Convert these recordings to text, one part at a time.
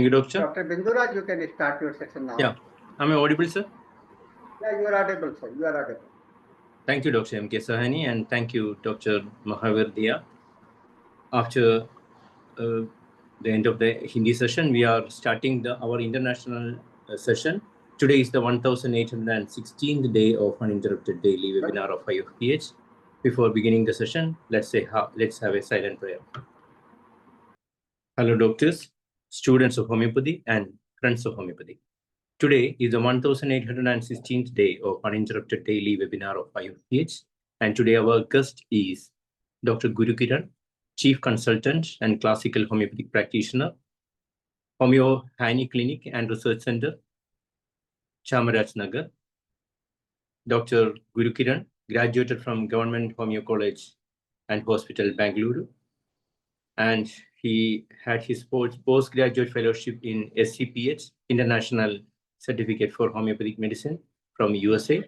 Thank you, Doctor. Dr. Binduraj, you can start your session now. Yeah. Am I audible, sir? Yeah, you are audible, sir. You are audible. Thank you, Dr. M.K. Sahani, and thank you, Dr. Mahavir Dia. After the end of the Hindi session, we are starting our international session. Today is the 1816th day of uninterrupted daily webinar of IFPH. Before beginning the session, let's have a silent prayer. Hello, doctors, students of homeopathy, and friends of homeopathy. Today is the 1816th day of uninterrupted daily webinar of IFPH, and today our guest is Dr. Gurukiran, Chief Consultant and Classical Homeopathic Practitioner, Homeopathy Clinic and Research Center, Chamaraj Nagar. Dr. Gurukiran graduated from Government Homeo College and Hospital, Bangalore, and he had his postgraduate fellowship in SCPH, International Certificate for Homeopathic Medicine from USA.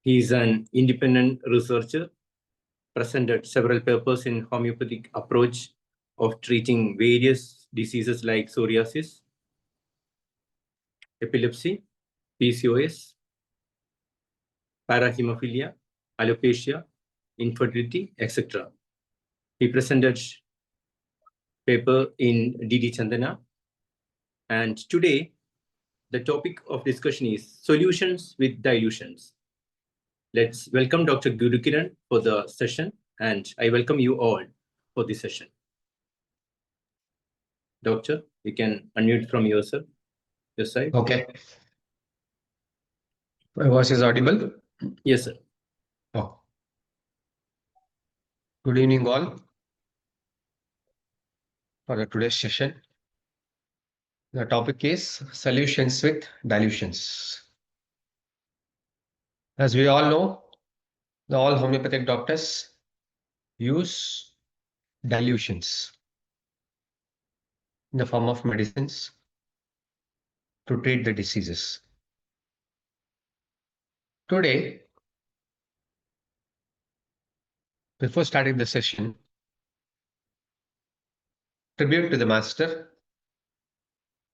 He is an independent researcher, presented several papers in homeopathic approach of treating various diseases like psoriasis, epilepsy, PCOS, parahemophilia, alopecia, infertility, etc. He presented paper in D.D. Chandana, and today the topic of discussion is solutions with dilutions. Let's welcome Dr. Gurukiran for the session, and I welcome you all for this session. Doctor, you can unmute from your side. Okay. My voice is audible? Yes, sir. Oh. Good evening, all. For today's session, the topic is solutions with dilutions. As we all know, all homeopathic doctors use dilutions in the form of medicines to treat the diseases. Today, before starting the session, tribute to the master,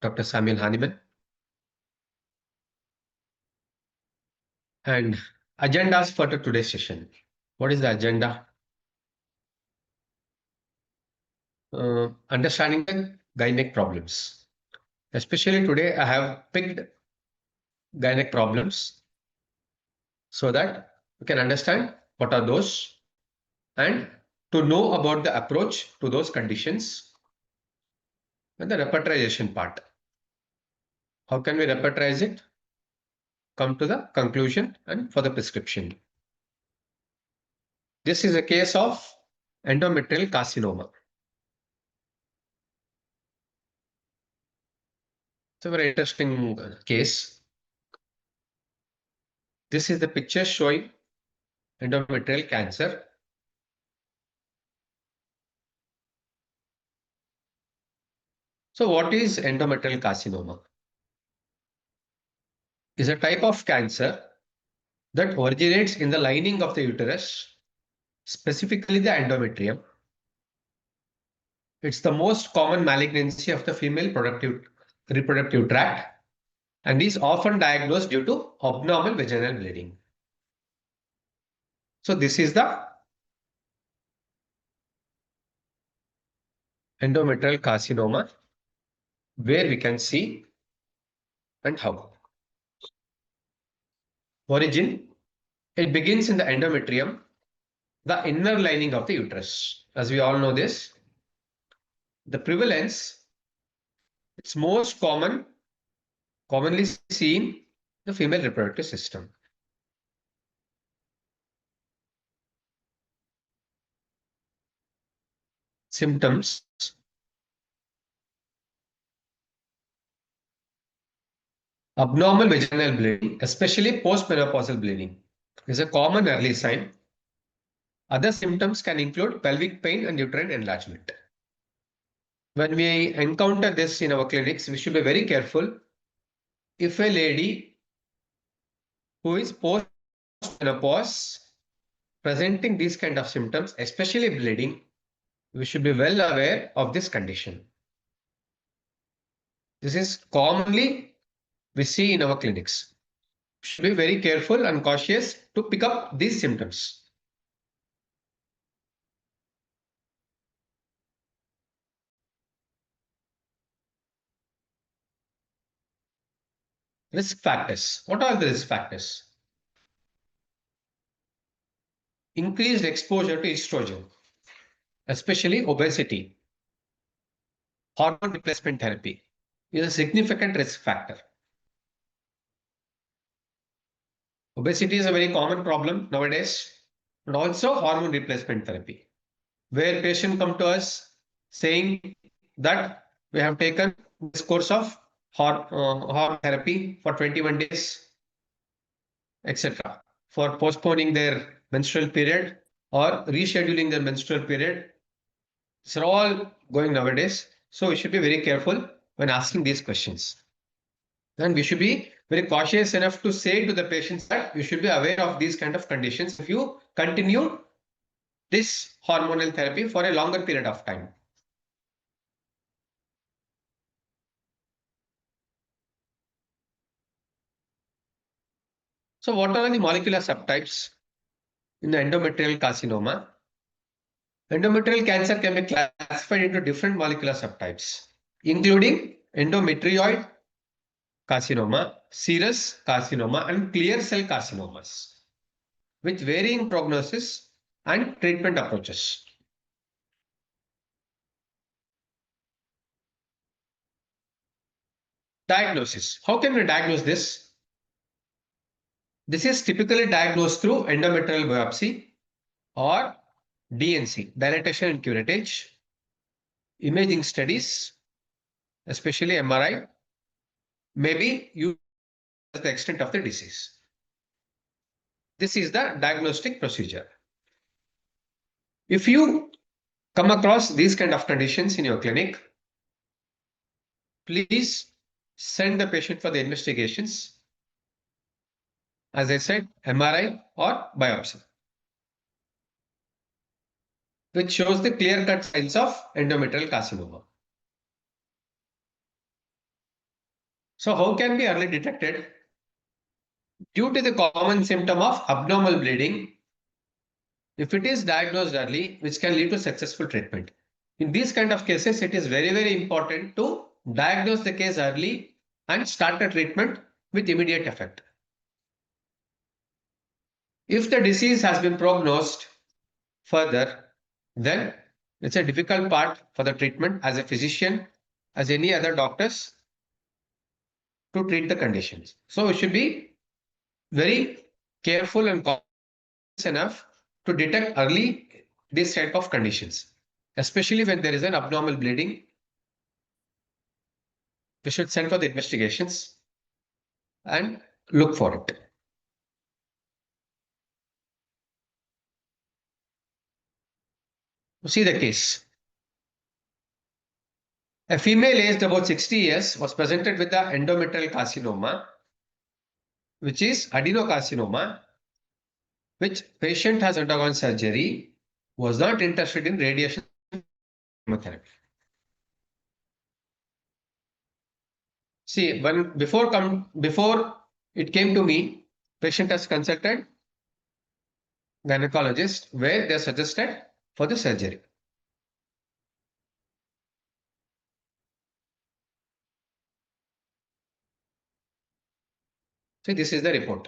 Dr. Samuel Hahnemann, and agendas for today's session. What is the agenda? Understanding the gynec problems. Especially today, I have picked gynec problems so that you can understand what are those and to know about the approach to those conditions and the repertorization part. How can we repertorize it? Come to the conclusion and for the prescription. This is a case of endometrial carcinoma. It's a very interesting case. This is the picture showing endometrial cancer. So what is endometrial carcinoma? It's a type of cancer that originates in the lining of the uterus, specifically the endometrium. It's the most common malignancy of the female reproductive tract and is often diagnosed due to abnormal vaginal bleeding. So this is the endometrial carcinoma, where we can see and how. Origin, it begins in the endometrium, the inner lining of the uterus. As we all know this, the prevalence, it's most commonly seen in the female reproductive system. Symptoms. Abnormal vaginal bleeding, especially postmenopausal bleeding, is a common early sign. Other symptoms can include pelvic pain and uterine enlargement. When we encounter this in our clinics, we should be very careful. If a lady who is postmenopause presenting these kind of symptoms, especially bleeding, we should be well aware of this condition. This is commonly we see in our clinics. Should be very careful and cautious to pick up these symptoms. Risk factors. What are the risk factors? Increased exposure to estrogen, especially obesity, hormone replacement therapy is a significant risk factor. Obesity is a very common problem nowadays, and also hormone replacement therapy, where patients come to us saying that we have taken this course of hormone therapy for 21 days, etc., for postponing their menstrual period or rescheduling their menstrual period. These are all going nowadays. So we should be very careful when asking these questions. And we should be very cautious enough to say to the patients that you should be aware of these kind of conditions if you continue this hormonal therapy for a longer period of time. So what are the molecular subtypes in the endometrial carcinoma? Endometrial cancer can be classified into different molecular subtypes, including endometrioid carcinoma, serous carcinoma, and clear cell carcinomas, with varying prognosis and treatment approaches. Diagnosis. How can we diagnose this? This is typically diagnosed through endometrial biopsy or DNC, dilatation and curettage, imaging studies, especially MRI, maybe you the extent of the disease. This is the diagnostic procedure. If you come across these kind of conditions in your clinic, please send the patient for the investigations. As I said, MRI or biopsy, which shows the clear-cut signs of endometrial carcinoma. So how can be early detected? Due to the common symptom of abnormal bleeding, if it is diagnosed early, which can lead to successful treatment. In these kind of cases, it is very, very important to diagnose the case early and start the treatment with immediate effect. If the disease has been prognosed further, then it's a difficult part for the treatment as a physician, as any other doctors, to treat the conditions. So we should be very careful and cautious enough to detect early this type of conditions, especially when there is an abnormal bleeding. We should send for the investigations and look for it. See the case. A female aged about 60 years was presented with the endometrial carcinoma, which is adenocarcinoma, which patient has undergone surgery, was not interested in radiation chemotherapy. See, before it came to me, patient has consulted gynecologist where they suggested for the surgery. See, this is the report.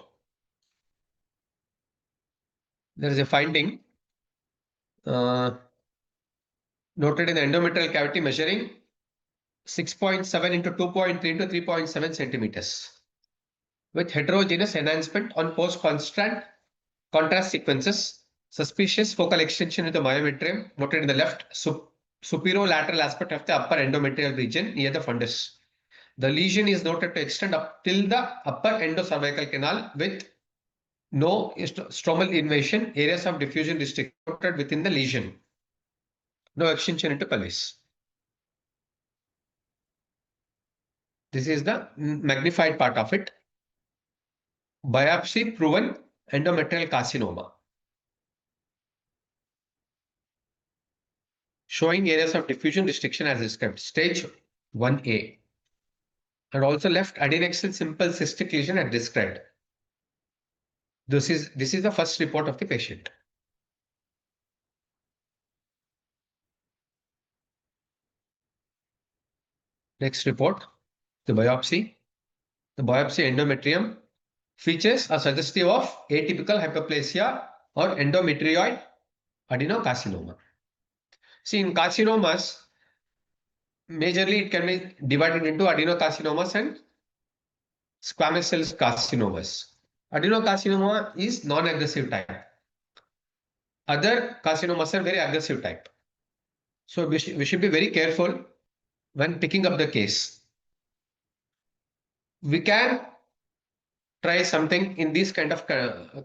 There is a finding noted in the endometrial cavity measuring 6.7 into 2.3 into 3.7 centimeters with heterogeneous enhancement on post-contrast sequences, suspicious focal extension in the myometrium noted in the left superolateral aspect of the upper endometrial region near the fundus. The lesion is noted to extend up till the upper endocervical canal with no stromal invasion, areas of diffusion restricted within the lesion. No extension into pelvis. This is the magnified part of it. Biopsy proven endometrial carcinoma. Showing areas of diffusion restriction as described. Stage 1A. and also left adnexal simple cystic lesion as described. This is the first report of the patient. Next report, the biopsy. The biopsy endometrium features are suggestive of atypical hyperplasia or endometrioid adenocarcinoma. See, in carcinomas, majorly it can be divided into adenocarcinomas and squamous cell carcinomas. Adenocarcinoma is non-aggressive type. Other carcinomas are very aggressive type. So we should be very careful when picking up the case. We can try something in these kind of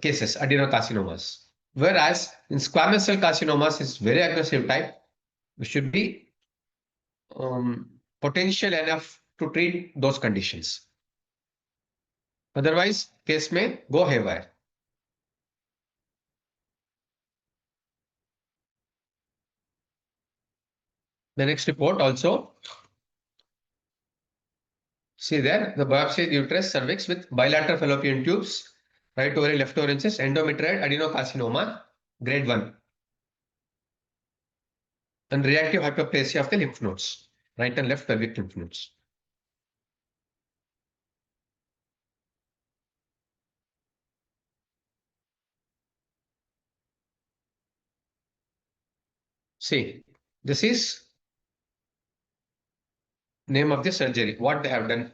cases, adenocarcinomas. Whereas in squamous cell carcinomas is very aggressive type. We should be potential enough to treat those conditions. Otherwise, case may go haywire. The next report also. See there, the biopsy uterus cervix with bilateral fallopian tubes, right ovary, left ovary, endometrioid adenocarcinoma, grade 1. And reactive hyperplasia of the lymph nodes, right and left pelvic lymph nodes. See, this is name of the surgery, what they have done.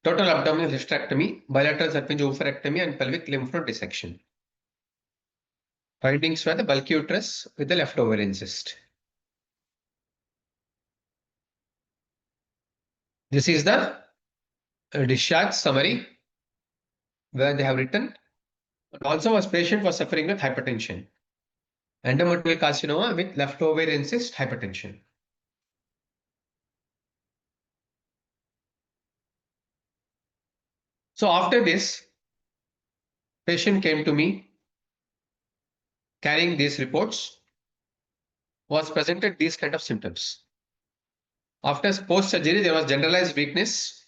Total abdominal hysterectomy, bilateral salpingo-oophorectomy and pelvic lymph node dissection. Findings were the bulky uterus with the left ovarian cyst. This is the discharge summary where they have written. Also, a patient was suffering with hypertension. Endometrial carcinoma with left ovarian cyst, hypertension. So after this, patient came to me carrying these reports, was presented these kind of symptoms. After post-surgery, there was generalized weakness.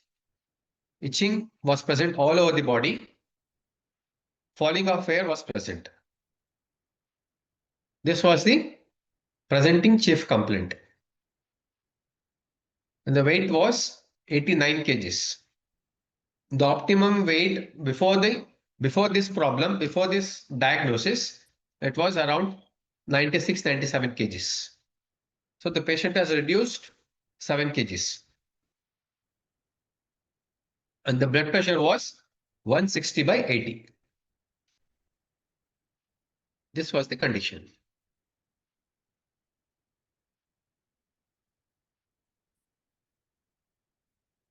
Itching was present all over the body. Falling of hair was present. This was the presenting chief complaint. And the weight was 89 kgs. The optimum weight before this problem, before this diagnosis, it was around 96, 97 kgs. So the patient has reduced 7 kgs. And the blood pressure was 160 by 80. This was the condition.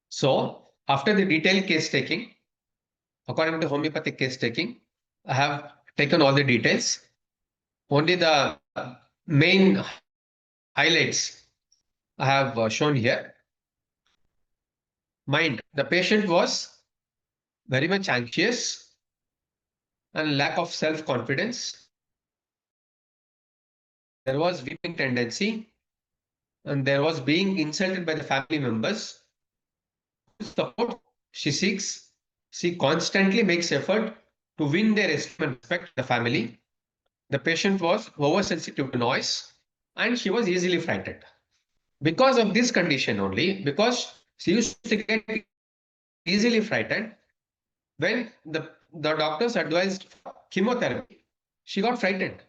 So after the detailed case taking, according to homeopathic case taking, I have taken all the details. Only the main highlights I have shown here. Mind, the patient was very much anxious and lack of self-confidence. There was weeping tendency and there was being insulted by the family members. Support she seeks, she constantly makes effort to win their esteem and respect of the family. The patient was oversensitive to noise and she was easily frightened. Because of this condition only, because she used to get easily frightened, when the doctors advised chemotherapy, she got frightened.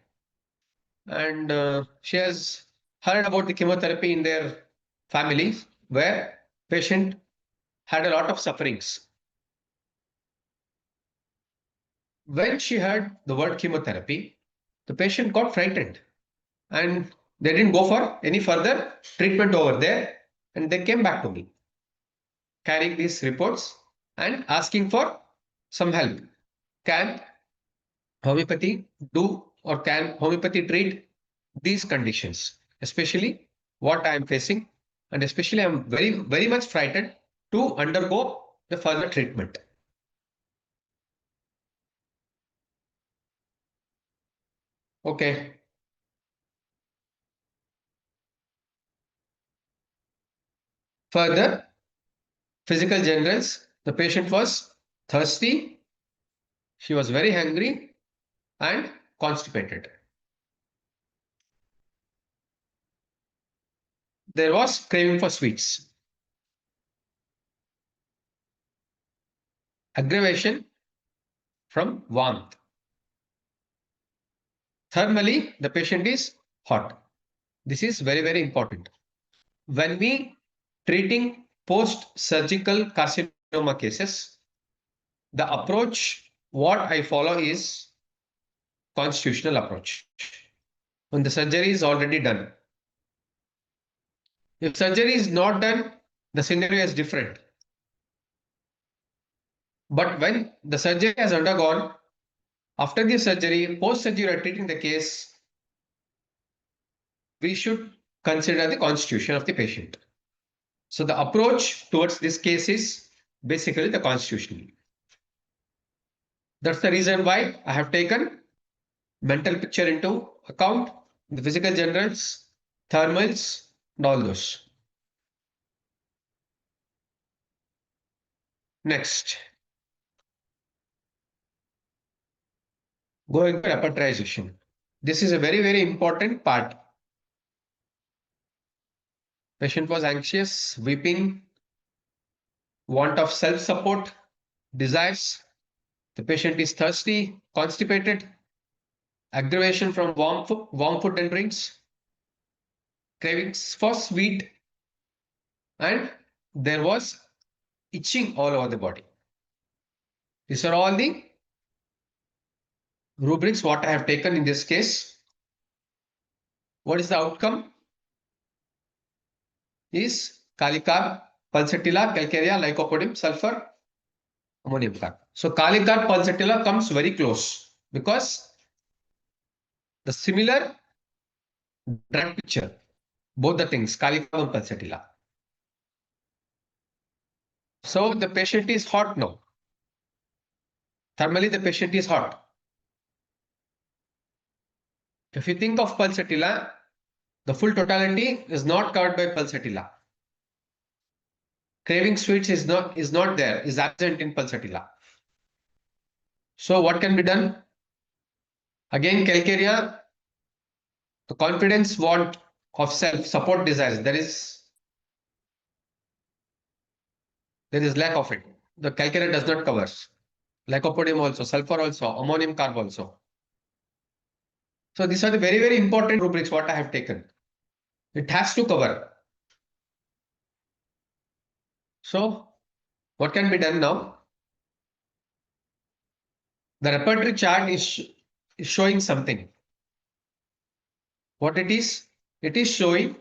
And she has heard about the chemotherapy in their family where patient had a lot of sufferings. When she heard the word chemotherapy, the patient got frightened and they didn't go for any further treatment over there, and they came back to me carrying these reports and asking for some help. Can homeopathy do or can homeopathy treat these conditions, especially what I am facing, and especially I am very, very much frightened to undergo the further treatment. Okay. Further, physical generals. The patient was thirsty, she was very hungry and constipated. There was craving for sweets. Aggravation from warmth. Thermally, the patient is hot. This is very, very important. When we treating post-surgical carcinoma cases, the approach what I follow is constitutional approach. When the surgery is already done. If surgery is not done, the scenario is different. But when the surgery has undergone, after the surgery, post-surgery treating the case, we should consider the constitution of the patient. So the approach towards this case is basically the constitutional. That's the reason why I have taken mental picture into account, the physical generals, thermals, and all those. Next, going to repertorization. This is a very, very important part. Patient was anxious, weeping, want of self-support, desires. The patient is thirsty, constipated, aggravation from warm food and drinks, cravings for sweet, and there was itching all over the body. These are all the rubrics what I have taken in this case. What is the outcome? Is kali carb, pulsatilla, calcarea, lycopodium, sulfur, ammonium carb. So kali carb, pulsatilla comes very close because the similar drug picture, both the things, kali carb and pulsatilla. So the patient is hot now. Thermally, the patient is hot. If you think of pulsatilla, the full totality is not covered by pulsatilla. Craving sweets is not there, is absent in pulsatilla. So what can be done? Again, calcarea, the confidence, want of self, support desires, there is lack of it. The calcarea does not cover. Lycopodium also, sulfur also, ammonium carb also. So these are the very, very important rubrics what I have taken. It has to cover. So what can be done now? The repertory chart is showing something. What it is? It is showing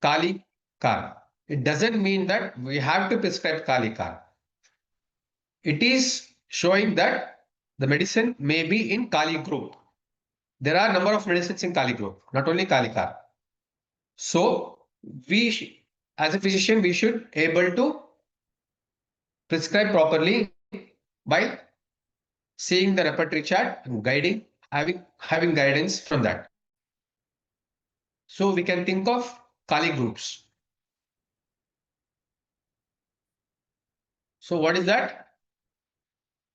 kali carb. It doesn't mean that we have to prescribe kali carb. It is showing that the medicine may be in kali group. There are a number of medicines in kali group, not only kali carb. So we, as a physician, we should able to prescribe properly by seeing the repertory chart and guiding, having guidance from that. So we can think of kali groups. So what is that?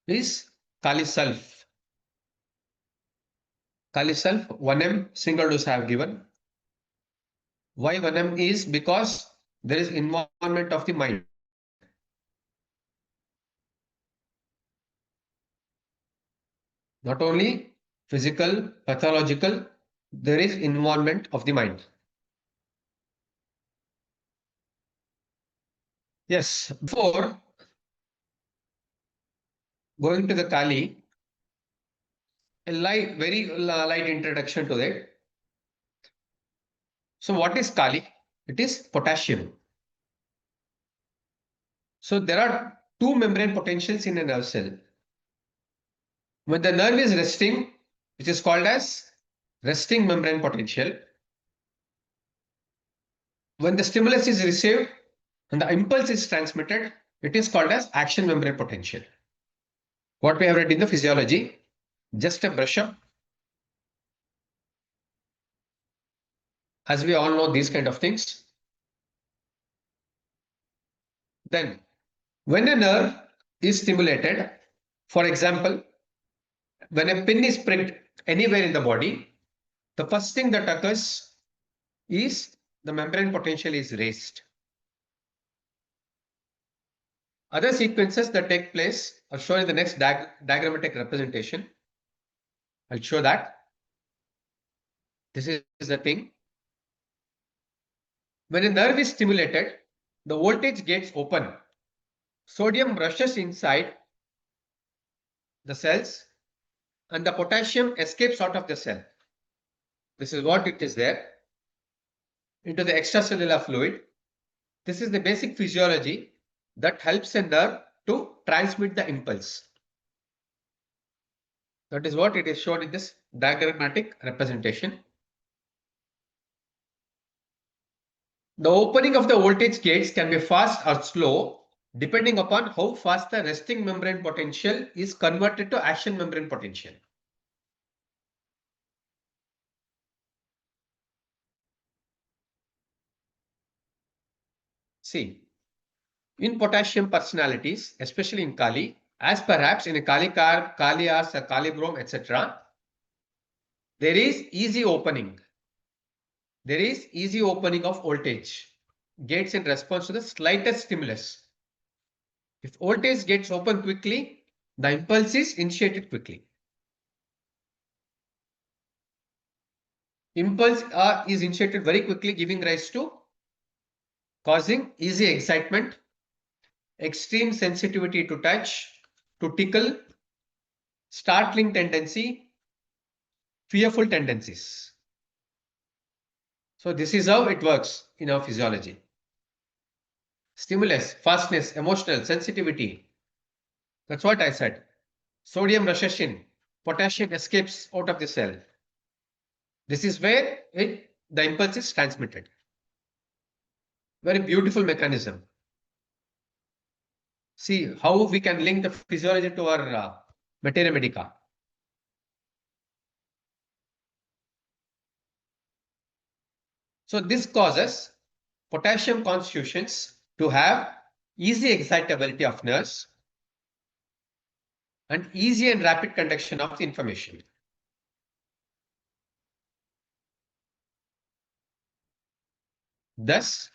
Is kali sulf. Kali sulf 1 m single dose I have given. Why 1 m is because there is involvement of the mind. Not only physical, pathological, there is involvement of the mind. Yes, before going to the Kali, a very light introduction to that. So what is Kali? It is potassium. So there are two membrane potentials in a nerve cell. When the nerve is resting, which is called as resting membrane potential. When the stimulus is received and the impulse is transmitted, it is called as action membrane potential. What we have read in the physiology, just a brush up. As we all know these kind of things. Then, when a nerve is stimulated, for example, when a pin is pricked anywhere in the body, the first thing that occurs is the membrane potential is raised. Other sequences that take place are shown in the next diagrammatic representation. I'll show that. This is the thing. When a nerve is stimulated, the voltage gates open. Sodium rushes inside the cells and the potassium escapes out of the cell. This is what it is there into the extracellular fluid. This is the basic physiology that helps a nerve to transmit the impulse. That is what it is shown in this diagrammatic representation. The opening of the voltage gates can be fast or slow depending upon how fast the resting membrane potential is converted to action membrane potential. See, in potassium personalities, especially in Kali, as perhaps in a Kali Carb, Kali Ars, Kali Brom, etc., there is easy opening. There is easy opening of voltage gates in response to the slightest stimulus. If voltage gets open quickly, the impulse is initiated quickly. Impulse is initiated very quickly, giving rise to causing easy excitement, extreme sensitivity to touch, to tickle, startling tendency, fearful tendencies. So this is how it works in our physiology. Stimulus, fastness, emotional, sensitivity. That's what I said. Sodium rushes in, potassium escapes out of the cell. This is where the impulse is transmitted. Very beautiful mechanism. See how we can link the physiology to our materia medica. So this causes potassium constitutions to have easy excitability of nerves and easy and rapid conduction of the information. Thus,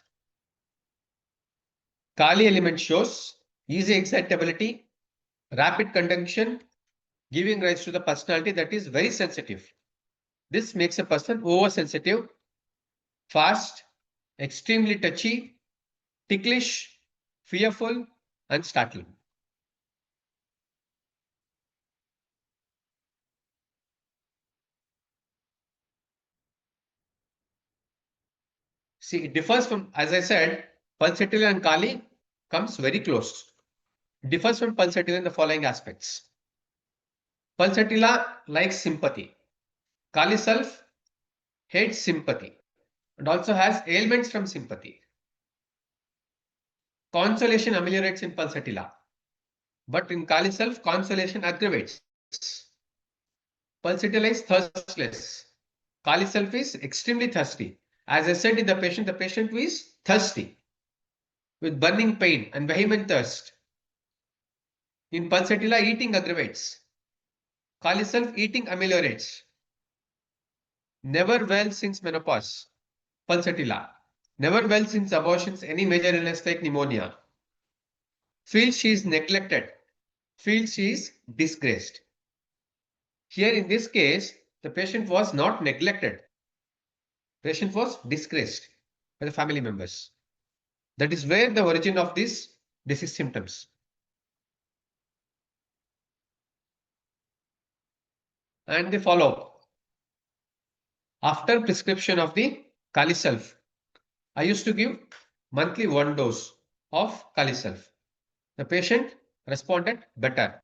Kali element shows easy excitability, rapid conduction, giving rise to the personality that is very sensitive. This makes a person oversensitive, fast, extremely touchy, ticklish, fearful, and startling. See, it differs from, as I said, pulsatile and Kali comes very close. It differs from pulsatile in the following aspects. Pulsatile likes sympathy. Kali self hates sympathy and also has ailments from sympathy. Consolation ameliorates in pulsatile, but in Kali self, consolation aggravates. Pulsatile is thirstless. Kali self is extremely thirsty. As I said in the patient is thirsty with burning pain and vehement thirst. In pulsatile, eating aggravates. Kali self, eating ameliorates. Never well since menopause. Pulsatile. Never well since abortions, any major illness like pneumonia. Feels she is neglected. Feels she is disgraced. Here in this case, the patient was not neglected. Patient was disgraced by the family members. That is where the origin of this disease symptoms. And the follow-up. After prescription of the Kali self, I used to give monthly 1 dose of Kali self. The patient responded better.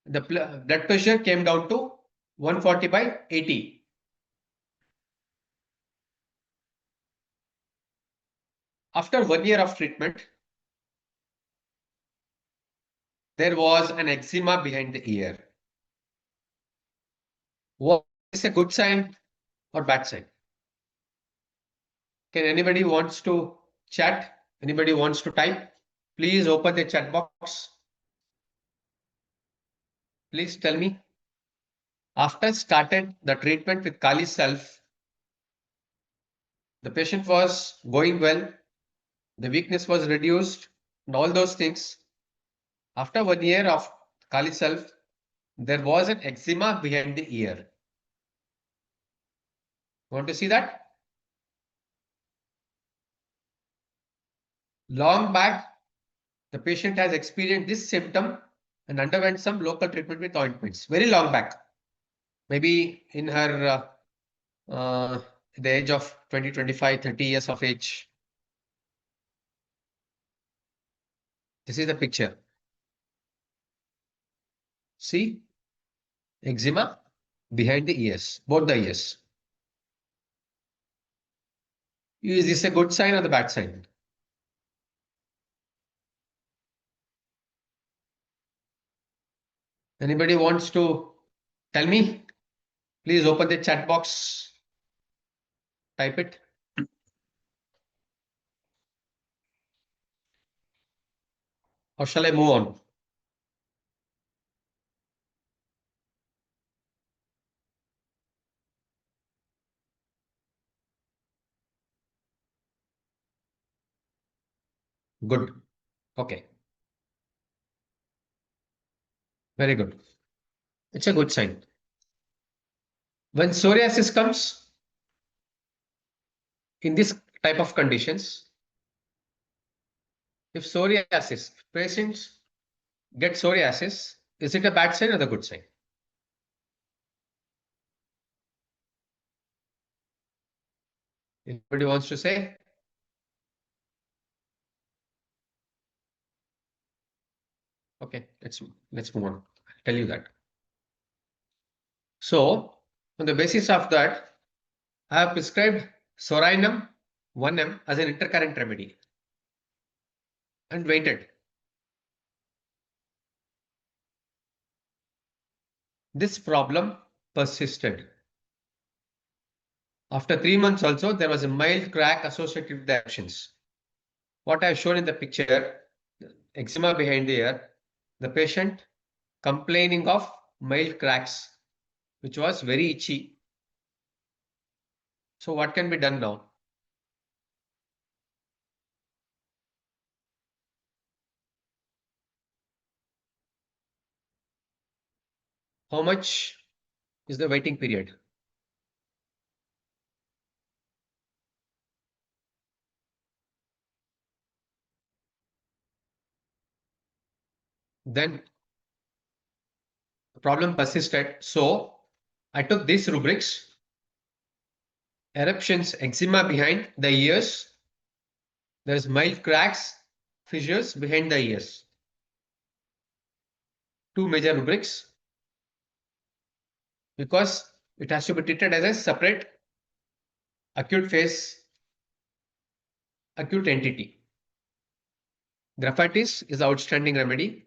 The blood pressure came down to 140/80. After 1 year of treatment, there was an eczema behind the ear. Was this a good sign or bad sign? Can anybody wants to chat? Anybody wants to type? Please open the chat box. Please tell me. After started the treatment with Kali Self, the patient was going well, the weakness was reduced, and all those things. After 1 year of Kali Self, there was an eczema behind the ear. Want to see that? Long back, the patient has experienced this symptom and underwent some local treatment with ointments. Very long back. Maybe in her the age of 20, 25, 30 years of age. This is the picture. See? Eczema behind the ears, both the ears. Is this a good sign or the bad sign? Anybody wants to tell me? Please open the chat box. Type it. Or shall I move on? Good. Okay. Very good. It's a good sign. When psoriasis comes in this type of conditions, if psoriasis, patients get psoriasis, is it a bad sign or the good sign? Anybody wants to say? Okay, let's move on. I'll tell you that. So, on the basis of that, I have prescribed Sorinum 1M as an intercurrent remedy and waited. This problem persisted. After 3 months also, there was a mild crack associated with the eruptions. What I have shown in the picture, eczema behind the ear, the patient complaining of mild cracks, which was very itchy. So what can be done now? How much is the waiting period? Then the problem persisted. So I took these rubrics: eruptions, eczema behind the ears. There's mild cracks, fissures behind the ears. 2 major rubrics, because it has to be treated as a separate acute phase, acute entity. Graphitis is the outstanding remedy.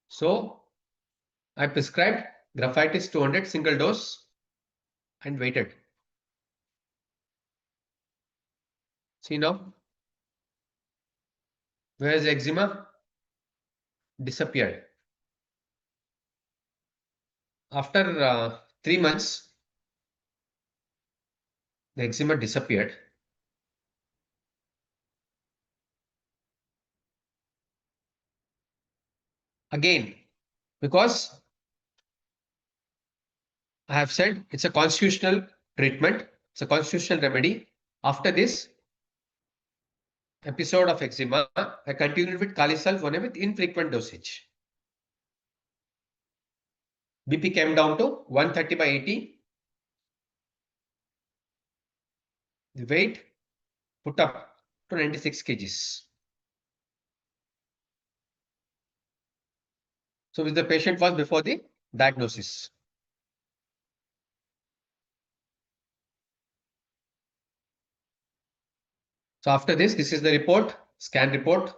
So I prescribed Graphitis 200 single dose and waited. See now, where is the eczema? Disappeared. After 3 months, the eczema disappeared. Again, because I have said it's a constitutional treatment, it's a constitutional remedy. After this episode of eczema, I continued with Kali Self 1 with infrequent dosage. BP came down to 130 by 80. The weight put up to 96 kgs. So which the patient was before the diagnosis. So after this is the report, scan report.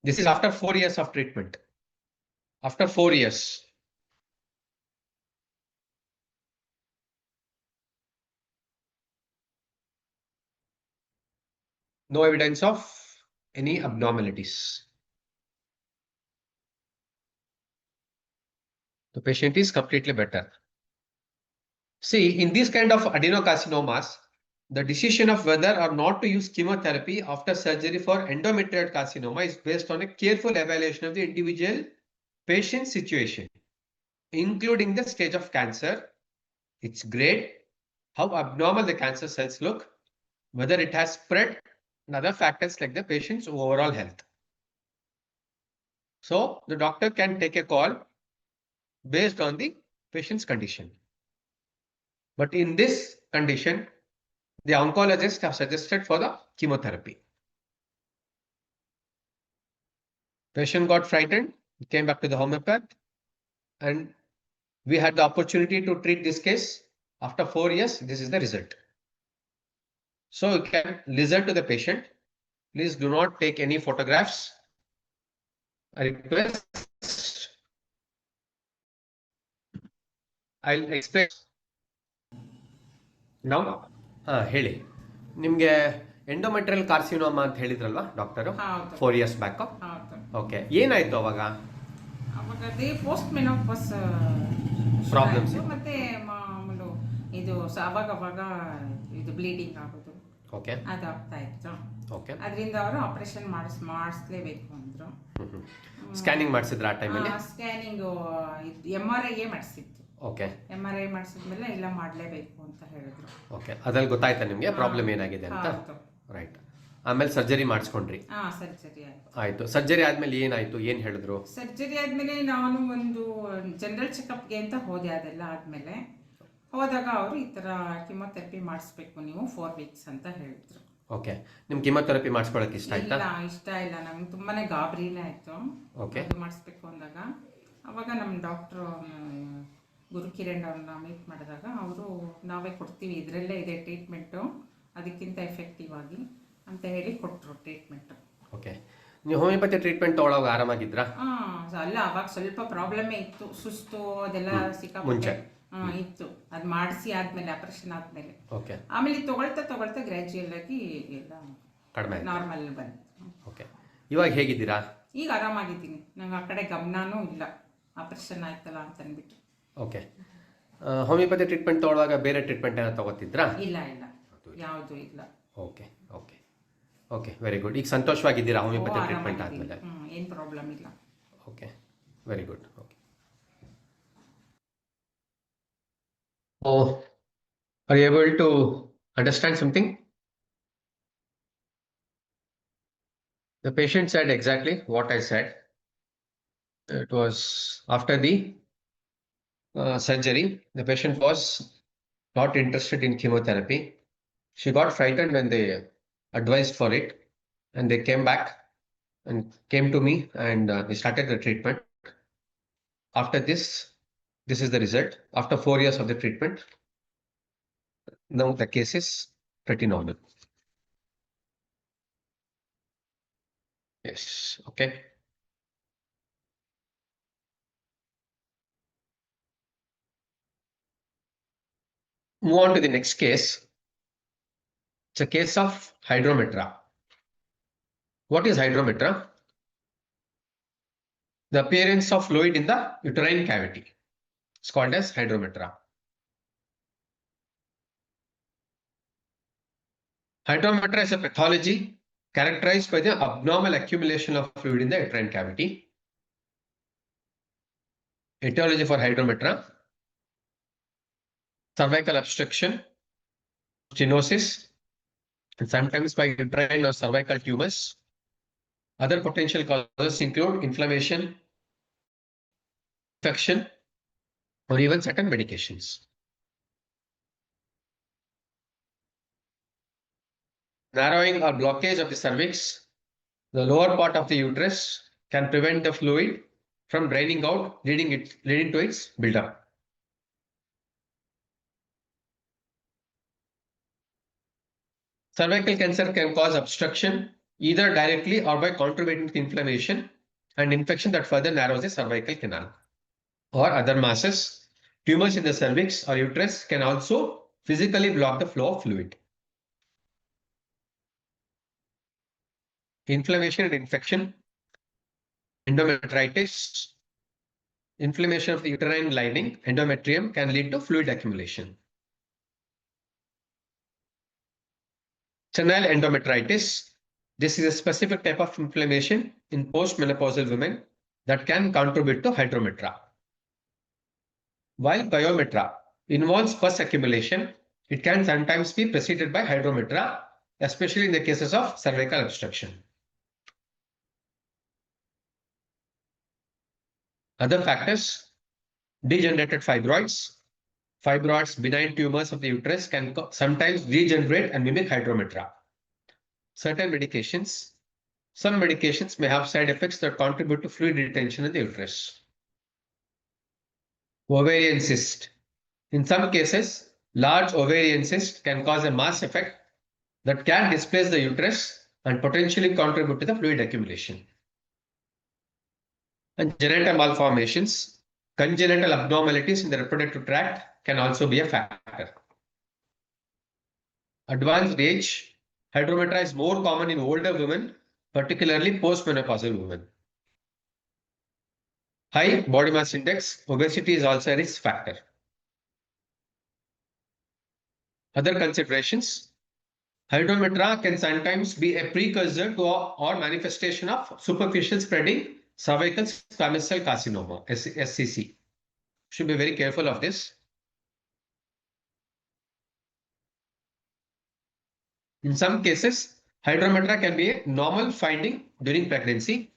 This is after 4 years of treatment. After 4 years. No evidence of any abnormalities. The patient is completely better. See, in this kind of adenocarcinomas, the decision of whether or not to use chemotherapy after surgery for endometrioid carcinoma is based on a careful evaluation of the individual patient situation, including the stage of cancer, its grade, how abnormal the cancer cells look, whether it has spread, and other factors like the patient's overall health. So the doctor can take a call based on the patient's condition. But in this condition, the oncologist have suggested for the chemotherapy. Patient got frightened, came back to the homeopath, and we had the opportunity to treat this case. After 4 years, this is the result. So you can listen to the patient. Please do not take any photographs. I request. I'll explain. Now, ಹೇಳಿ ನಿಮಗೆ endometrial carcinoma ಅಂತ ಹೇಳಿದ್ರಲ್ವಾ doctor? 4 years back. Okay, ಏನಾಯ್ತು ಅವಾಗ? ಅವಾಗ ಅದೇ post menopause problems ಮತ್ತೆ ಮಾಮೂಲು ಇದು ಅವಾಗ ಇದು ಬ್ಲೀಡಿಂಗ್ ಆಗೋದು. ಓಕೆ, ಅದಾಗ್ತಾ ಇತ್ತು. ಓಕೆ, ಅದರಿಂದ ಅವರು ಆಪರೇಷನ್ ಮಾಡಿಸ್ಲೇಬೇಕು ಅಂದ್ರು. ಸ್ಕ್ಯಾನಿಂಗ್ ಮಾಡಿಸಿದ್ರ ಆ ಟೈಮಲ್ಲಿ? Scanning MRI ಮಾಡಿಸಿತ್ತು. ಓಕೆ, MRI ಮಾಡಿಸಿದ್ಮೇಲೆ ಇಲ್ಲ ಮಾಡಲೇಬೇಕು ಅಂತ ಹೇಳಿದ್ರು. ಓಕೆ, ಅದ್ರಲ್ಲಿ ಗೊತ್ತಾಯ್ತಾ ನಿಮಗೆ ಪ್ರಾಬ್ಲಮ್ ಏನಾಗಿದೆ ಅಂತ? ರೈಟ್. ಆಮೇಲೆ ಸರ್ಜರಿ ಮಾಡಿಸ್ಕೊಂಡ್ರಿ? ಸರ್ಜರಿ ಆಯ್ತು. ಆಯ್ತು. ಸರ್ಜರಿ ಆದ್ಮೇಲೆ ಏನಾಯ್ತು, ಏನ್ ಹೇಳಿದ್ರು? ಸರ್ಜರಿ ಆದ್ಮೇಲೆ ನಾನು ಒಂದು ಜನರಲ್ ಚೆಕಪ್ಗೆ ಅಂತ ಹೋದೆ. ಅದೆಲ್ಲ ಆದ್ಮೇಲೆ ಹೋದಾಗ ಅವರು ಈ ತರ ಕಿಮೋಥೆರಪಿ ಮಾಡಿಸ್ಬೇಕು ನೀವು 4 weeks ಅಂತ ಹೇಳಿದ್ರು. ಓಕೆ, ನಿಮ್ ಕಿಮೋಥೆರಪಿ ಮಾಡಿಸ್ಕೊಳ್ಳೋಕೆ ಇಷ್ಟ ಆಯ್ತಾ? ಇಲ್ಲ, ಇಷ್ಟ ಇಲ್ಲ. ನಂಗೆ ತುಂಬಾನೇ ಗಾಬರಿನೇ ಆಯ್ತು. ಓಕೆ, ಅದು ಮಾಡಿಸ್ಬೇಕು ಅಂದಾಗ ಅವಾಗ ನಮ್ಮ ಡಾಕ್ಟ್ರು ಗುರುಕಿರಣ್ ಅವ್ರನ್ನ ಮೀಟ್ ಮಾಡಿದಾಗ ಅವರು ನಾವೇ ಕೊಡ್ತೀವಿ, ಇದರಲ್ಲೇ ಇದೆ ಟ್ರೀಟ್ಮೆಂಟು, ಅದಕ್ಕಿಂತ ಎಫೆಕ್ಟಿವ್ ಆಗಿ ಅಂತ ಹೇಳಿ ಕೊಟ್ಟರು ಟ್ರೀಟ್ಮೆಂಟು. ಓಕೆ, ನೀವು ಹೋಮಿಯೋಪತಿ ಟ್ರೀಟ್ಮೆಂಟ್ ತಗೊಳ್ಳೋವಾಗ ಆರಾಮಾಗಿದ್ರಾ? ಅಲ್ಲ, ಅವಾಗ ಸ್ವಲ್ಪ ಪ್ರಾಬ್ಲಮ್ಮೇ ಇತ್ತು, ಸುಸ್ತು ಅದೆಲ್ಲ ಸಿಕ್ಕಾಪಟ್ಟೆ ಇತ್ತು. ಅದು ಮಾಡಿಸಿ ಆದ್ಮೇಲೆ, ಆಪರೇಷನ್ ಆದ್ಮೇಲೆ. ಓಕೆ, ಆಮೇಲೆ ತಗೊಳ್ತಾ ಗ್ರ್ಯಾಜುಯಲ್ ಆಗಿ ಎಲ್ಲ ಕಡಿಮೆ ನಾರ್ಮಲ್ ಬಂತು. ಓಕೆ, ಇವಾಗ ಹೇಗಿದ್ದೀರಾ? ಈಗ ಆರಾಮಾಗಿದ್ದೀನಿ. ನಂಗೆ ಆ ಕಡೆ ಗಮನನೂ ಇಲ್ಲ, ಆಪರೇಷನ್ ಆಯ್ತಲ್ಲ ಅಂತ ಅಂದ್ಬಿಟ್ಟು. ಓಕೆ, ಹೋಮಿಯೋಪತಿ ಟ್ರೀಟ್ಮೆಂಟ್ ತಗೊಳ್ಳುವಾಗ ಬೇರೆ ಟ್ರೀಟ್ಮೆಂಟ್ ಏನಾದ್ರು ತಗೋತಿದ್ರಾ? ಇಲ್ಲ, ಯಾವುದು ಇಲ್ಲ. Okay, okay, okay, very good. ಈಗ ಸಂತೋಷವಾಗಿದ್ದೀರಾ ಹೋಮಿಯೋಪತಿ ಟ್ರೀಟ್ಮೆಂಟ್ ಆದ್ಮೇಲೆ? ಏನು ಪ್ರಾಬ್ಲಮ್ ಇಲ್ಲ. Okay, very good. Okay, are you able to understand something? The patient said exactly what I said. It was after the surgery, the patient was not interested in chemotherapy. She got frightened when they advised for it, and they came back and came to me, and we started the treatment. After this is the result. After 4 years of the treatment, now the case is pretty normal. Yes, okay. Move on to the next case. It's a case of hydrometra. What is hydrometra? The appearance of fluid in the uterine cavity. It's called as hydrometra. Hydrometra is a pathology characterized by the abnormal accumulation of fluid in the uterine cavity. Etiology for hydrometra: cervical obstruction, stenosis, and sometimes by uterine or cervical tumors. Other potential causes include inflammation, infection, or even certain medications. Narrowing or blockage of the cervix, the lower part of the uterus, can prevent the fluid from draining out, leading to its buildup. Cervical cancer can cause obstruction either directly or by contributing to inflammation and infection that further narrows the cervical canal. Or other masses, tumors in the cervix or uterus can also physically block the flow of fluid. inflammation and infection, endometritis, inflammation of the uterine lining, endometrium, can lead to fluid accumulation. Senile endometritis. This is a specific type of inflammation in postmenopausal women that can contribute to hydrometra. While pyometra involves pus accumulation, it can sometimes be preceded by hydrometra, especially in the cases of cervical obstruction. Other factors: degenerated fibroids. Fibroids, benign tumors of the uterus, can sometimes regenerate and mimic hydrometra. Certain medications. Some medications may have side effects that contribute to fluid retention in the uterus. Ovarian cyst. In some cases, large ovarian cyst can cause a mass effect that can displace the uterus and potentially contribute to the fluid accumulation. And genital malformations. Congenital abnormalities in the reproductive tract can also be a factor. Advanced age. Hydrometra is more common in older women, particularly postmenopausal women. High body mass index. Obesity is also a risk factor. Other considerations: hydrometra can sometimes be a precursor to or manifestation of superficial spreading cervical squamous cell carcinoma, SCC. Should be very careful of this. In some cases, hydrometra can be a normal finding during pregnancy.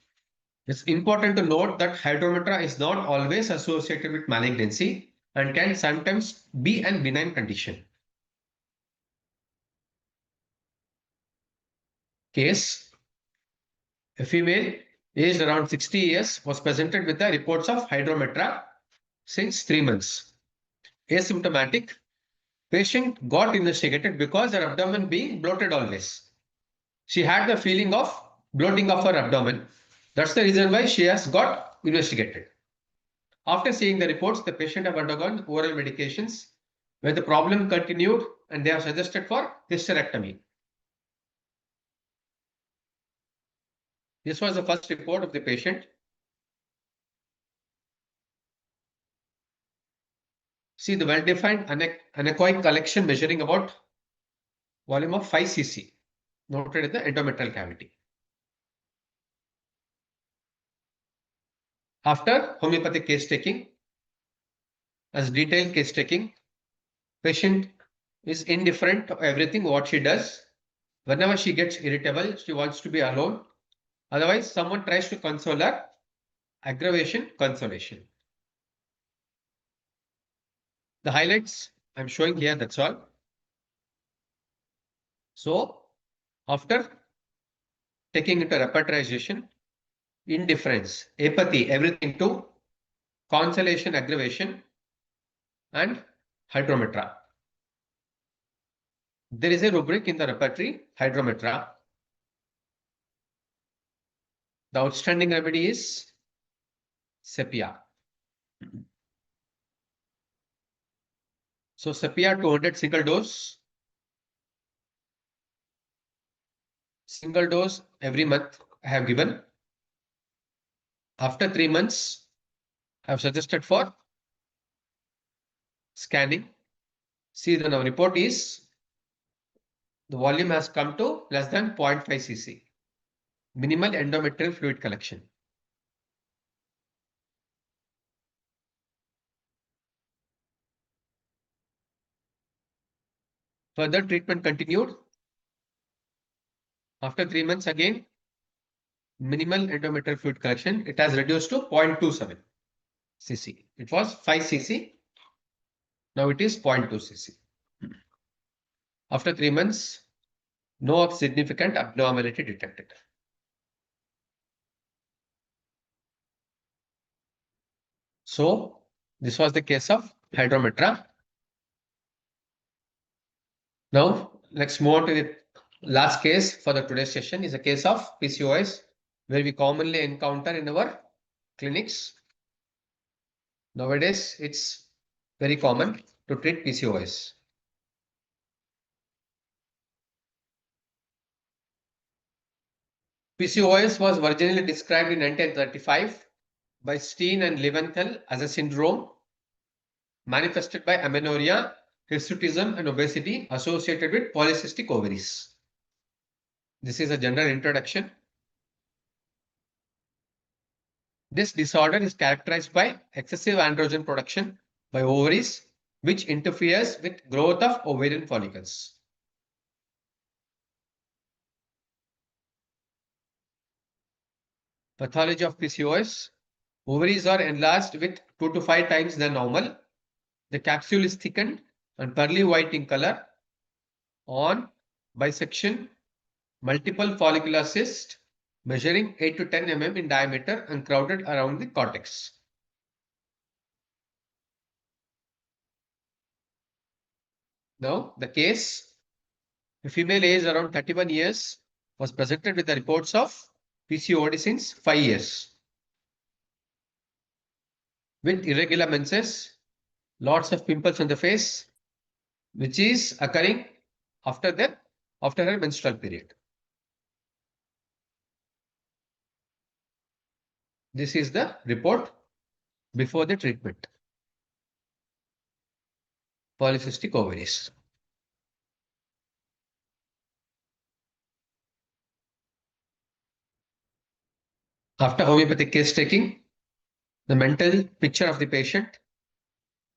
It's important to note that hydrometra is not always associated with malignancy and can sometimes be a benign condition. Case: a female aged around 60 years was presented with the reports of hydrometra since 3 months. Asymptomatic. Patient got investigated because her abdomen being bloated always. She had the feeling of bloating of her abdomen. That's the reason why she has got investigated. After seeing the reports, the patient have undergone oral medications where the problem continued and they have suggested for hysterectomy. This was the first report of the patient. See the well-defined anechoic collection measuring about volume of 5 cc noted in the endometrial cavity. After homeopathic case taking, as detailed case taking, patient is indifferent to everything what she does. Whenever she gets irritable, she wants to be alone. Otherwise, someone tries to console her. Aggravation, consolation. The highlights I'm showing here, that's all. So, after taking into repertorization, indifference, apathy, everything to consolation, aggravation, and hydrometra. There is a rubric in the repertory, hydrometra. The outstanding remedy is sepia. So sepia 200 single dose. Single dose every month I have given. After 3 months, I have suggested for scanning. See the report is the volume has come to less than 0.5 cc. Minimal endometrial fluid collection. Further treatment continued. After 3 months again, minimal endometrial fluid collection. It has reduced to 0.27 cc. It was 5 cc. Now it is 0.2 cc. After 3 months, no significant abnormality detected. So this was the case of hydrometra. Now let's move on to the last case for the today's session. Is a case of PCOS where we commonly encounter in our clinics. Nowadays, it's very common to treat PCOS. PCOS was originally described in 1935 by Steen and Leventhal as a syndrome manifested by amenorrhea, hirsutism, and obesity associated with polycystic ovaries. This is a general introduction. This disorder is characterized by excessive androgen production by ovaries, which interferes with growth of ovarian follicles. Pathology of PCOS. Ovaries are enlarged with 2 to 5 times than normal. The capsule is thickened and pearly white in color. On bisection, multiple follicular cysts measuring 8 to 10 mm in diameter and crowded around the cortex. Now, the case, a female aged around 31 years was presented with the reports of PCOD since 5 years. With irregular menses, lots of pimples on the face, which is occurring after her menstrual period. This is the report before the treatment. Polycystic ovaries. After homeopathic case taking, the mental picture of the patient,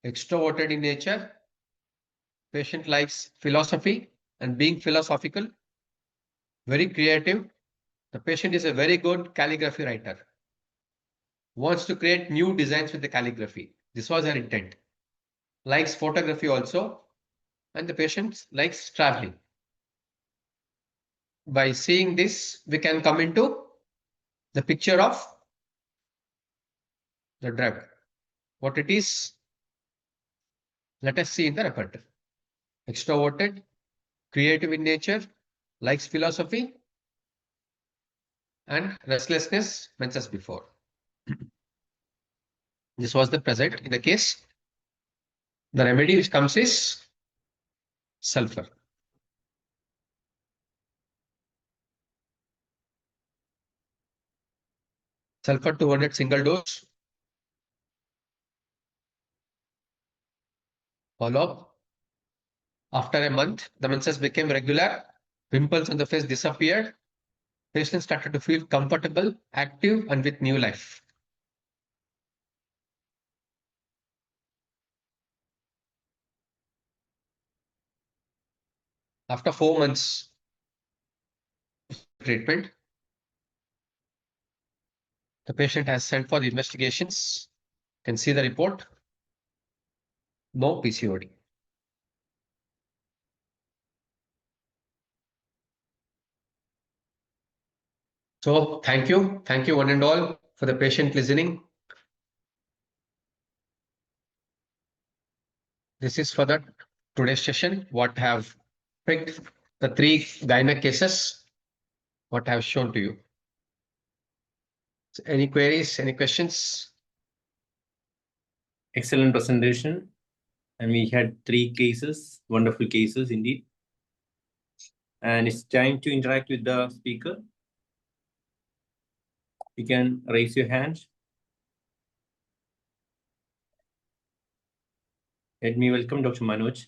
extroverted in nature, patient likes philosophy and being philosophical, very creative. The patient is a very good calligraphy writer, wants to create new designs with the calligraphy. This was her intent. Likes photography also, and the patient likes traveling. By seeing this, we can come into the picture of the drug. What it is, let us see in the repertoire. Extroverted, creative in nature, likes philosophy, and restlessness mentions before. This was the present in the case. The remedy which comes is sulfur. Sulfur 200 single dose. Follow-up. After a month, the menses became regular. Pimples on the face disappeared. Patient started to feel comfortable, active, and with new life. After 4 months treatment, the patient has sent for the investigations. You can see the report. No PCOD. So thank you one and all for the patient listening. This is for the today's session. What I have picked the 3 gynec cases, what I have shown to you. So any queries, any questions? Excellent presentation. And we had 3 cases, wonderful cases indeed. And it's time to interact with the speaker. You can raise your hand. Let me welcome Dr. Manoj.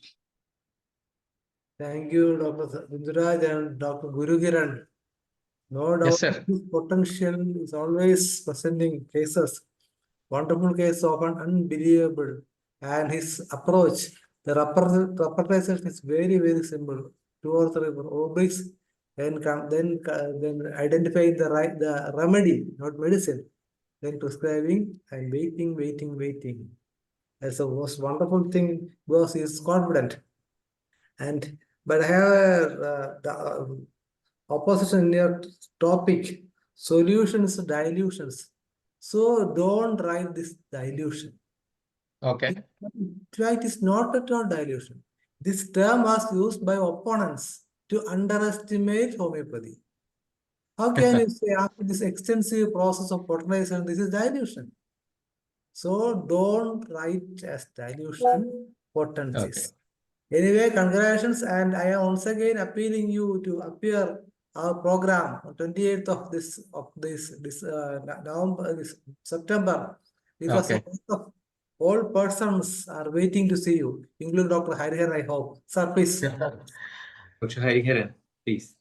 Thank you, Dr. Induraj and Dr. Gurukiran. No doubt, Yes, sir. his potential is always presenting cases. Wonderful case, often unbelievable. And his approach, the representation is very, very simple. 2 or 3 obliques, then identifying the remedy, not medicine. Then prescribing and waiting. That's the most wonderful thing because he is confident. But I have the opposition in your topic, solutions, dilutions. So don't write this dilution. Okay. It is not at all dilution. This term was used by opponents to underestimate homeopathy. How can you say after this extensive process of potentization, this is dilution? So don't write as dilution potencies. Okay. Anyway, congratulations, and I am once again appealing you to appear our program on 28th of November, this September. Because Okay. a lot of all persons are waiting to see you, including Dr. Hariharan, I hope. Sir, please. Dr. Hariharan, please.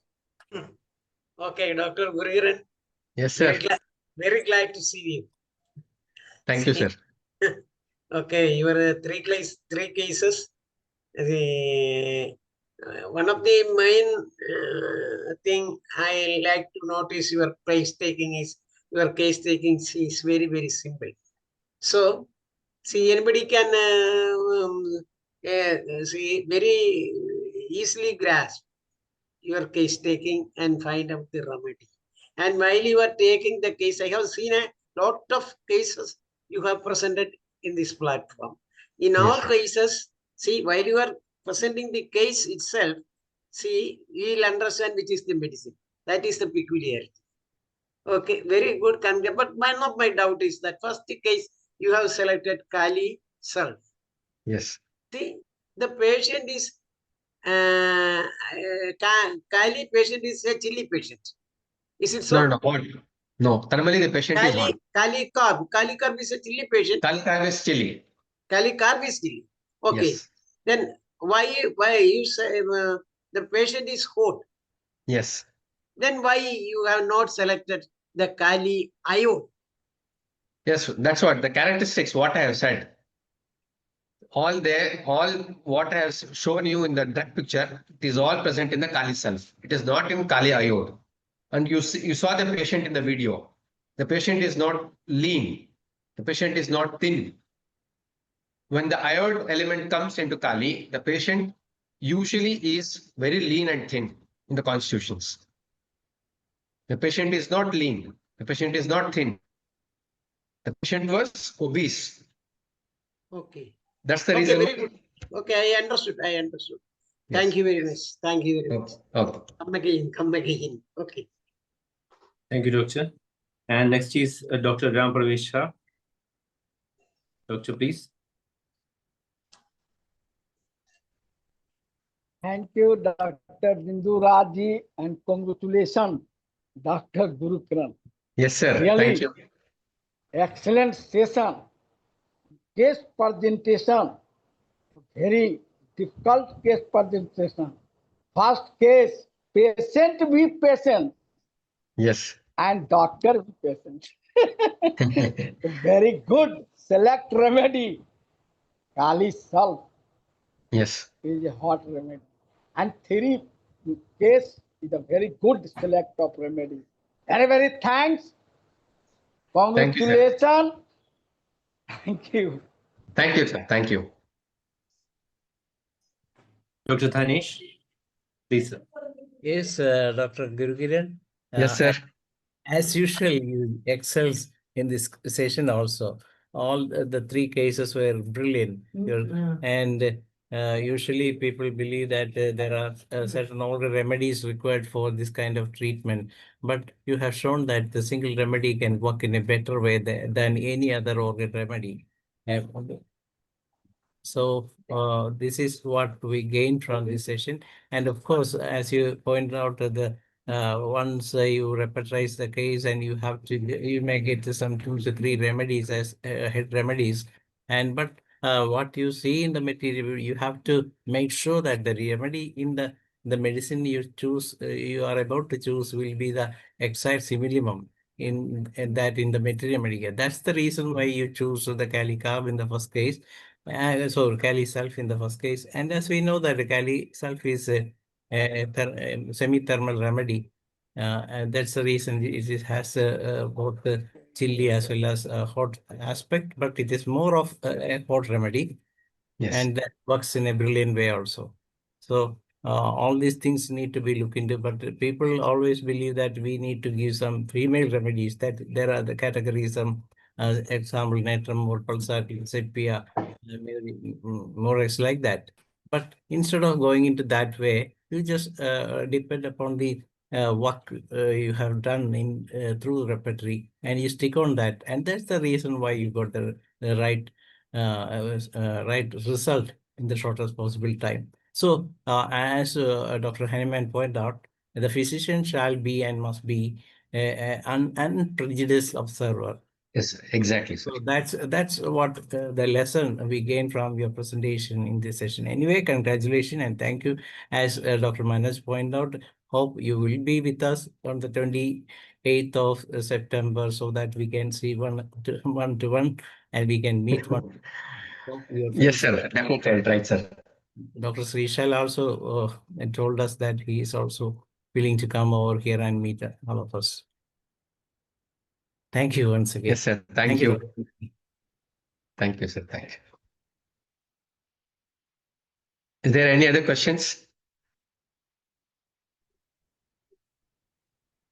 Okay, Dr. Gurukiran, Yes, very sir. glad, very glad to see you. Thank you, sir. Okay, your three cases. The one of the main thing I like to notice your case taking is very simple. So, see, anybody can see very easily grasp your case taking and find out the remedy. And while you are taking the case, I have seen a lot of cases you have presented in this platform. In Yes, all sir. cases, see, while you are presenting the case itself, see, you will understand which is the medicine. That is the peculiarity. Okay, very good. But one of my doubt is that first case you have selected Kali Self. Yes. See, the patient is Kali patient is a chili patient. Is it so? No, what? No, normally the patient is what? Kali carb is a chili patient. Kali is chili. Kali carb is chili. Okay. Yes. Then why you say the patient is hot? Yes. Then why you have not selected the Kali iode? Yes, that's what the characteristics, what I have said. All what I have shown you in that picture, it is all present in the Kali self. It is not in Kali iode. And you saw the patient in the video. The patient is not lean. The patient is not thin. When the iode element comes into Kali, the patient usually is very lean and thin in the constitutions. The patient is not lean. The patient is not thin. The patient was obese. Okay. That's the Okay, reason. very good. Okay, I understood. Yes. Thank you very much. Thank you very much. Okay. Come again. Okay. Thank you, Doctor. And next is Dr. Ram Pravesh Shah. Doctor, please. Thank you, Dr. Bindu Raji, and congratulations, Dr. Gurukiran. Yes, sir. Really? Thank you. Excellent session. Case presentation. Very difficult case presentation. First case, patient be patient Yes. and doctor be patient. Very good. Select remedy. Kali self Yes. is a hot remedy. And three case is a very good select of remedy. Very thanks. Thank you, sir. Congratulations. Thank you. Thank you, sir. Thank you. Dr. Dhanesh, please, sir. Yes, Dr. Gurukiran. Yes, sir. As usual, you excels in this session also. All the three cases were brilliant. And usually people believe that there are certain older remedies required for this kind of treatment. But you have shown that the single remedy can work in a better way than any other organ remedy. So this is what we gained from this session. And of course, as you pointed out, once you repertorize the case and you may get some 2 to 3 remedies as head remedies. But what you see in the material, you have to make sure that the remedy in the medicine you choose, you are about to choose, will be the exact simillimum in the material medica. That's the reason why you choose the Kali carb in the first case. So Kali self in the first case. And as we know that the Kali self is a semi-thermal remedy. And that's the reason it has both the chilly as well as hot aspect, but it is more of a hot remedy. Yes. And that works in a brilliant way also. So all these things need to be looked into, but people always believe that we need to give some female remedies, that there are the categories, example, natrum or pulsar, sepia, more or less like that. But instead of going into that way, you just depend upon the what you have done in through repertory, and you stick on that, and that's the reason why you got the right right result in the shortest possible time. So as Dr. Henneman pointed out, The physician shall be and must be an unprejudiced observer. Yes, exactly, sir. So that's what the lesson we gained from your presentation in this session. Anyway, congratulations and thank you. As Dr. Manas pointed out, hope you will be with us on the 28th of September so that we can see one to one and we can meet one. Yes, sir. Definitely, I'll try, sir. Dr. Srishal also told us that he is also willing to come over here and meet all of us. Thank you once again. Yes, sir. Thank you. Dr. Thank you, sir. Thank you. Is there any other questions?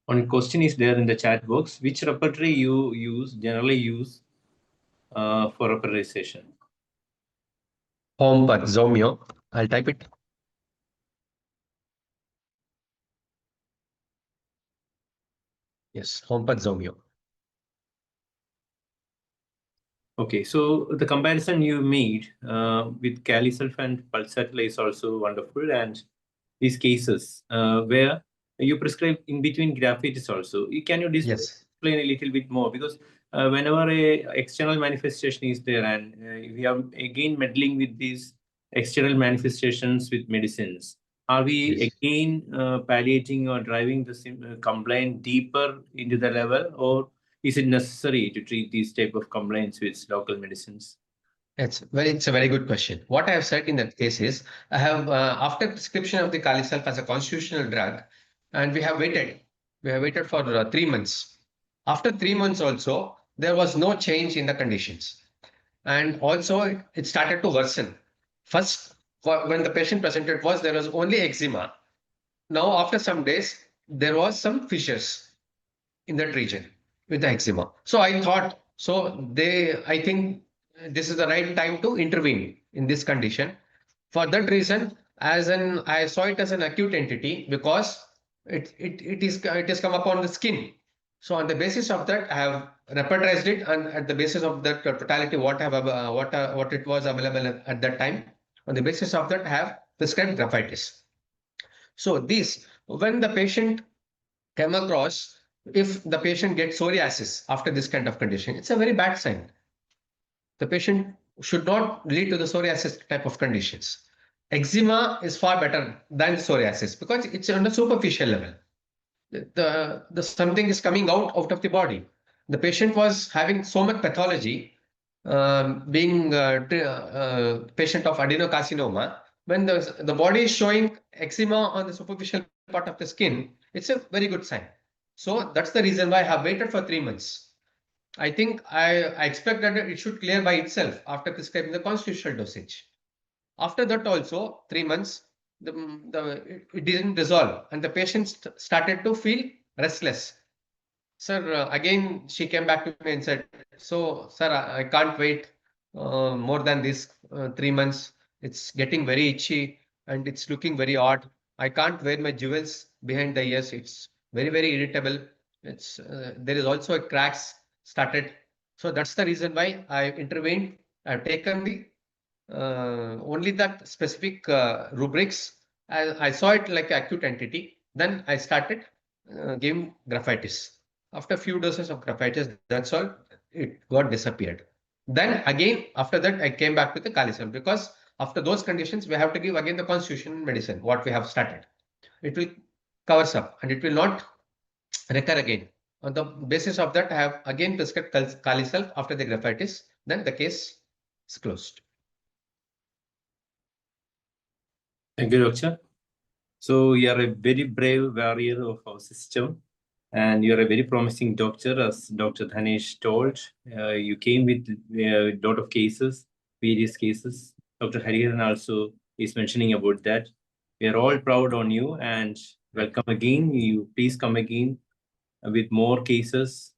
One question is there in the chat box. Which repertory you generally use for repertorization? Homeopathy, Zomeo. I'll type it. Yes, Homeopathy, Zomeo. Okay, so the comparison you made with Caliself and Pulsatilla is also wonderful, and these cases where you prescribe in between graphitis also. Can you Yes. explain a little bit more? Because whenever a external manifestation is there, and we are again meddling with these external manifestations with medicines, are we Yes. again palliating or driving the complaint deeper into the level, or is it necessary to treat these type of complaints with local medicines? It's a very good question. What I have said in that case is, I have after prescription of the Caliself as a constitutional drug, and we have waited. We have waited for 3 months. After 3 months also, there was no change in the conditions, and also it started to worsen. First, when the patient presented there was only eczema. Now after some days, there was some fissures in that region with the eczema. So I thought, I think this is the right time to intervene in this condition. For that reason, I saw it as an acute entity because it is come upon the skin. So on the basis of that, I have repertorized it, and at the basis of that totality, what it was available at that time, on the basis of that, I have prescribed graphitis. So when the patient came across, if the patient gets psoriasis after this kind of condition, it's a very bad sign. The patient should not lead to the psoriasis type of conditions. Eczema is far better than psoriasis because it's on a superficial level. The something is coming out of the body. The patient was having so much pathology, being patient of adenocarcinoma. When the body is showing eczema on the superficial part of the skin, it's a very good sign. So that's the reason why I have waited for 3 months. I think I expect that it should clear by itself after prescribing the constitutional dosage. After that also, 3 months, it didn't resolve, and the patient started to feel restless. Sir, again, she came back to me and said, so, sir, I can't wait more than this 3 months. It's getting very itchy and it's looking very odd. I can't wear my jewels behind the ears. It's very, very irritable. There is also a cracks started. So that's the reason why I intervened. I've taken the only that specific rubrics. I saw it like acute entity. Then I started giving graphitis. After a few doses of graphitis, that's all, it got disappeared. Then again, after that, I came back to the Caliself because after those conditions, we have to give again the constitutional medicine, what we have started. It will covers up and it will not recur again. On the basis of that, I have again prescribed Caliself after the graphitis. Then the case is closed. Thank you, Doctor. So you are a very brave warrior of our system, and you are a very promising doctor, as Dr. Dhanesh told. You came with a lot of cases, various cases. Dr. Hariharan also is mentioning about that. We are all proud on you, and welcome again. You please come again with more cases.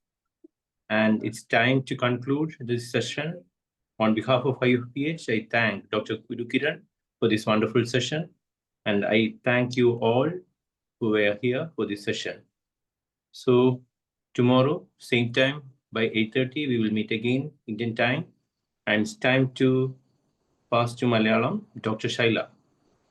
And it's time to conclude this session. On behalf of IFPH, I thank Dr. GURUKIRAN for this wonderful session. And I thank you all who were here for this session. So tomorrow, same time, by 8:30, we will meet again, Indian time. And it's time to pass to Malayalam, Dr. Shaila.